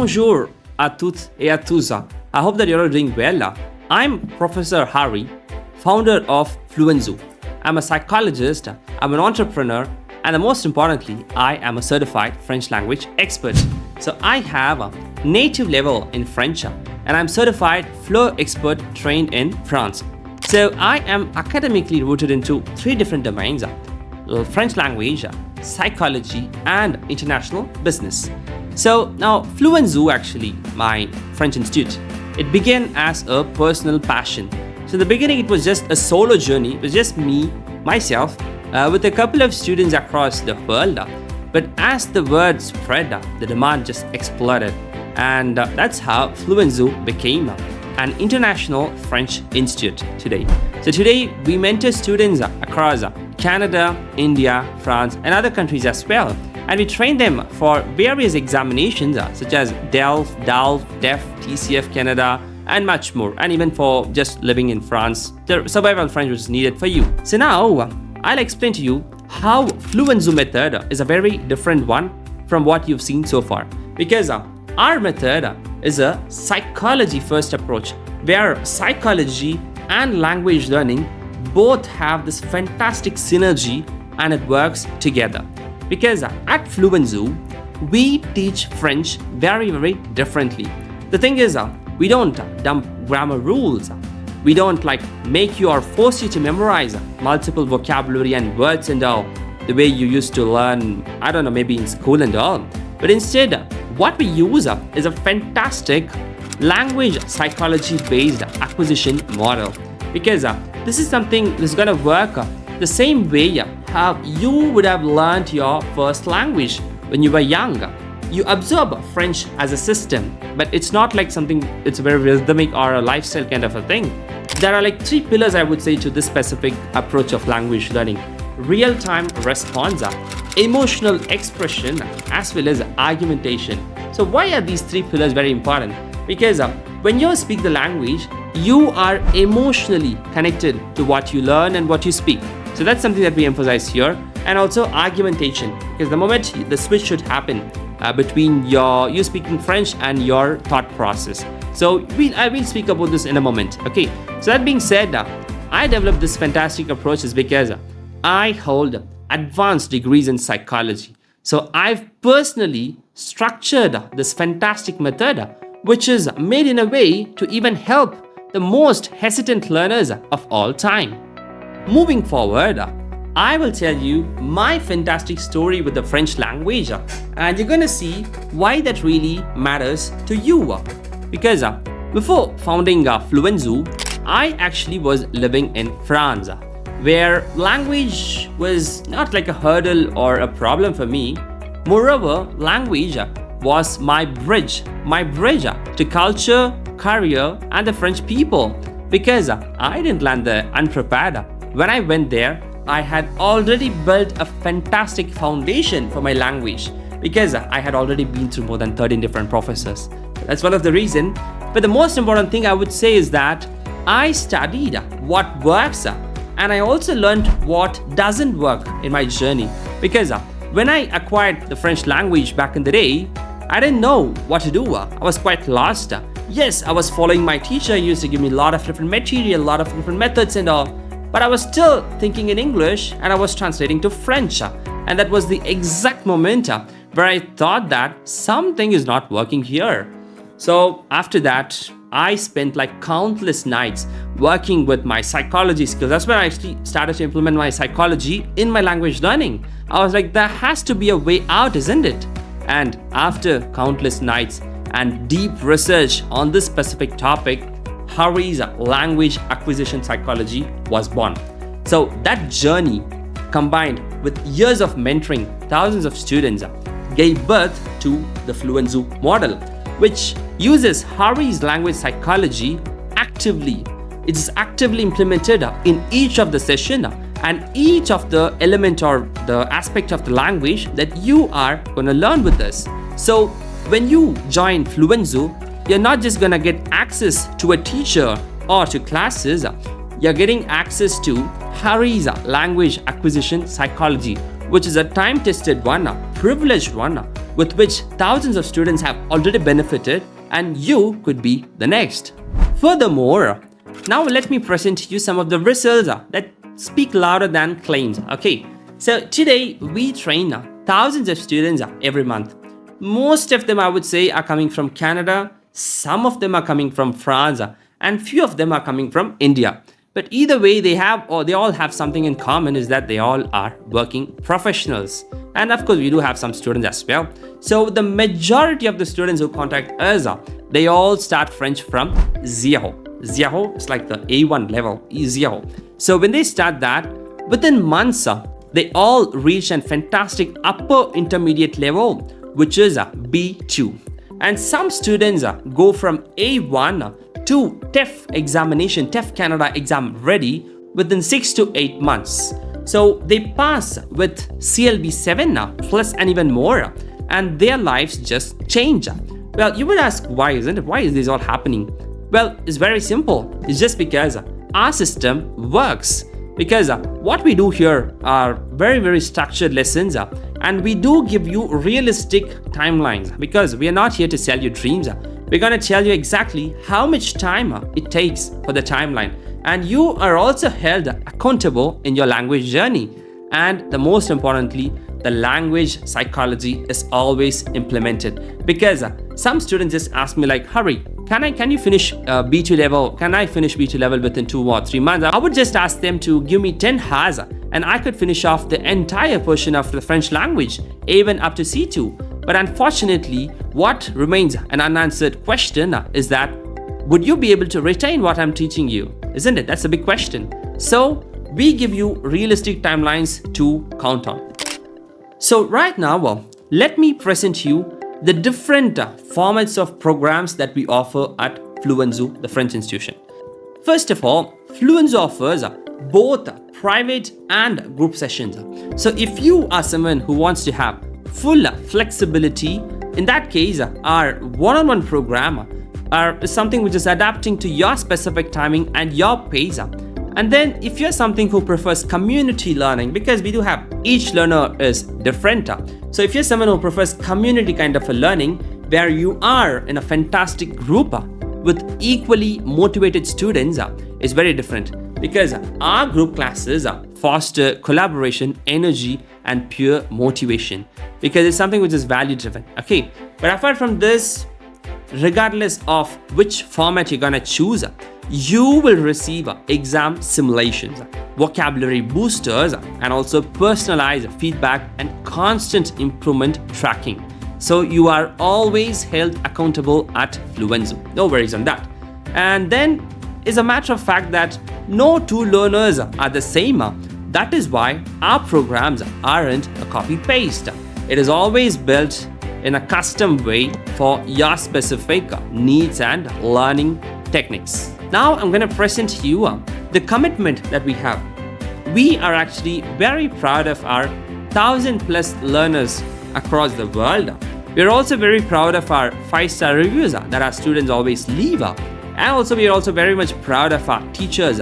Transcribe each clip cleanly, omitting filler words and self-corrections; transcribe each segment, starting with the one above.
Bonjour à toutes et à tous. I hope that you're all doing well. I'm Professor Harry, founder of Fluenzu. I'm a psychologist, I'm an entrepreneur, and most importantly, I am a certified French language expert. So I have a native level in French and I'm certified Flow expert trained in France. So I am academically rooted into three different domains: French language, psychology, and international business. So now Fluenzu, actually my French institute, it began as a personal passion. So in the beginning it was just a solo journey. It was just me, myself, with a couple of students across the world. But as the word spread, the demand just exploded. And that's how Fluenzu became an international French institute today. So today we mentor students across Canada, India, France, and other countries as well. And we train them for various examinations such as TEF, TEF Canada, and much more. And even for just living in France, the survival French which is needed for you. So now I'll explain to you how Fluenzu method is a very different one from what you've seen so far. Because our method is a psychology first approach where psychology and language learning both have this fantastic synergy and it works together. Because at Fluenzu, we teach French very, very differently. The thing is, we don't dump grammar rules. We don't make you or force you to memorize multiple vocabulary and words and all the way you used to learn, I don't know, maybe in school and all. But instead, what we use is a fantastic language psychology based acquisition model. Because this is something that's gonna work the same way how you would have learned your first language when you were young. You absorb French as a system, but it's not like something, it's very rhythmic or a lifestyle kind of a thing. There are three pillars, I would say, to this specific approach of language learning: real-time response, emotional expression, as well as argumentation. So why are these three pillars very important? Because when you speak the language, you are emotionally connected to what you learn and what you speak. So that's something that we emphasize here. And also argumentation, because the moment the switch should happen between you speaking French and your thought process. So I will speak about this in a moment. Okay. So that being said, I developed this fantastic approaches because I hold advanced degrees in psychology. So I've personally structured this fantastic method, which is made in a way to even help the most hesitant learners of all time. Moving forward, I will tell you my fantastic story with the French language, and you're gonna see why that really matters to you. Because before founding Fluenzu, I actually was living in France, where language was not like a hurdle or a problem for me. Moreover, language was my bridge to culture, career, and the French people. Because I didn't land there unprepared. When I went there, I had already built a fantastic foundation for my language because I had already been through more than 13 different professors. That's one of the reasons. But the most important thing I would say is that I studied what works and I also learned what doesn't work in my journey. Because when I acquired the French language back in the day, I didn't know what to do. I was quite lost. Yes, I was following my teacher. He used to give me a lot of different material, a lot of different methods and all. But I was still thinking in English and I was translating to French. And that was the exact moment where I thought that something is not working here. So after that, I spent countless nights working with my psychology skills. That's when I actually started to implement my psychology in my language learning. I was like, there has to be a way out, isn't it? And after countless nights and deep research on this specific topic, Harry's language acquisition psychology was born. So that journey, combined with years of mentoring thousands of students, gave birth to the Fluenzu model, which uses Harry's language psychology actively. It is actively implemented in each of the session and each of the element or the aspect of the language that you are going to learn with us. So when you join Fluenzu, you're not just gonna get access to a teacher or to classes, you're getting access to Harry's language acquisition psychology, which is a time-tested one, a privileged one, with which thousands of students have already benefited, and you could be the next. Furthermore, now let me present to you some of the results that speak louder than claims. Okay, so today we train thousands of students every month. Most of them, I would say, are coming from Canada. Some of them are coming from France, and few of them are coming from India. But either way, they all have something in common, is that they all are working professionals. And of course, we do have some students as well. So the majority of the students who contact us, they all start French from zero. Zero is like the A1 level, zero. So when they start that, within months, they all reach a fantastic upper intermediate level, which is B2. And some students go from A1 to TEF examination, TEF Canada exam ready within 6 to 8 months. So they pass with CLB 7 plus and even more, and their lives just change. Well, you would ask, why isn't it? Why is this all happening? Well, it's very simple. It's just because our system works. Because what we do here are very, very structured lessons, and we do give you realistic timelines, because we are not here to sell you dreams. We're going to tell you exactly how much time it takes for the timeline, and you are also held accountable in your language journey. And the most importantly, the language psychology is always implemented, because some students just ask me like, Hari, can you finish B2 level? Can I finish B2 level within 2 or 3 months? I would just ask them to give me 10 hours, and I could finish off the entire portion of the French language, even up to C2. But unfortunately, what remains an unanswered question is that, would you be able to retain what I'm teaching you? Isn't it? That's a big question. So we give you realistic timelines to count on. So right now, let me present you the different formats of programs that we offer at Fluenzu, the French institution. First of all, Fluenzu offers both private and group sessions. So if you are someone who wants to have full flexibility, in that case, our one-on-one program is something which is adapting to your specific timing and your pace. And then if you're something who prefers community learning, because we do have, each learner is different. So if you're someone who prefers community kind of a learning, where you are in a fantastic group with equally motivated students, is very different, because our group classes foster collaboration, energy, and pure motivation, because it's something which is value driven. Okay, but apart from this, regardless of which format you're gonna choose, you will receive exam simulations, vocabulary boosters, and also personalized feedback and constant improvement tracking. So you are always held accountable at Fluenzu. No worries on that. And then it's a matter of fact that no two learners are the same. That is why our programs aren't a copy-paste. It is always built in a custom way for your specific needs and learning techniques. Now I'm going to present to you the commitment that we have. We are actually very proud of our 1,000+ learners across the world. We're also very proud of our 5-star reviews that our students always leave. And also we are also very much proud of our teachers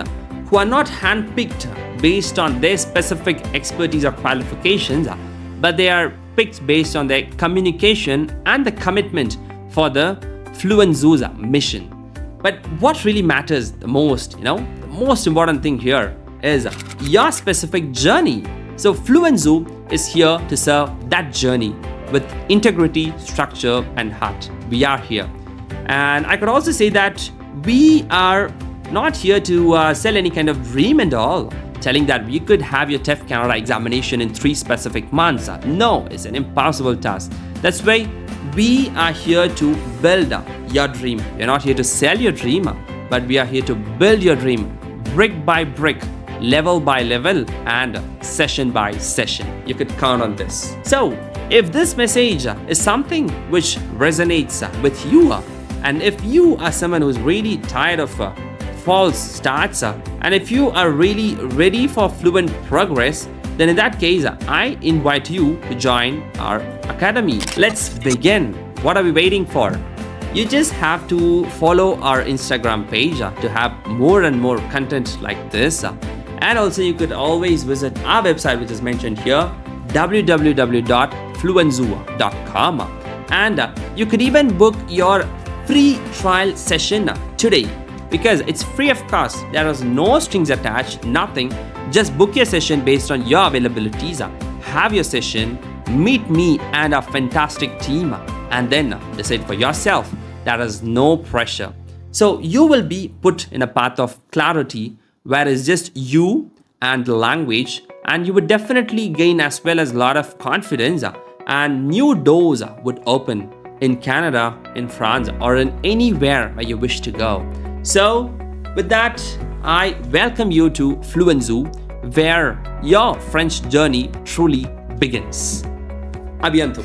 who are not handpicked based on their specific expertise or qualifications, but they are picked based on their communication and the commitment for the Fluenzu's mission. But what really matters the most, the most important thing here is your specific journey. So Fluenzu is here to serve that journey with integrity, structure, and heart. We are here. And I could also say that we are not here to sell any kind of dream and all, telling that you could have your TEF Canada examination in 3 specific months. No, it's an impossible task. That's why we are here to build your dream. We're not here to sell your dream, but we are here to build your dream brick by brick, level by level, and session by session. You could count on this. So if this message is something which resonates with you, and if you are someone who's really tired of false starts, and if you are really ready for fluent progress, then in that case, I invite you to join our academy. Let's begin. What are we waiting for? You just have to follow our Instagram page to have more and more content like this. And also you could always visit our website, which is mentioned here, www.fluenzu.com. And you could even book your free trial session today, because it's free of cost. There is no strings attached, nothing. Just book your session based on your availabilities. Have your session, meet me and our fantastic team, and then decide for yourself. There is no pressure. So you will be put in a path of clarity where it's just you and the language, and you would definitely gain as well as a lot of confidence, and new doors would open in Canada, in France, or in anywhere where you wish to go. So with that, I welcome you to Fluenzu, where your French journey truly begins. À bientôt.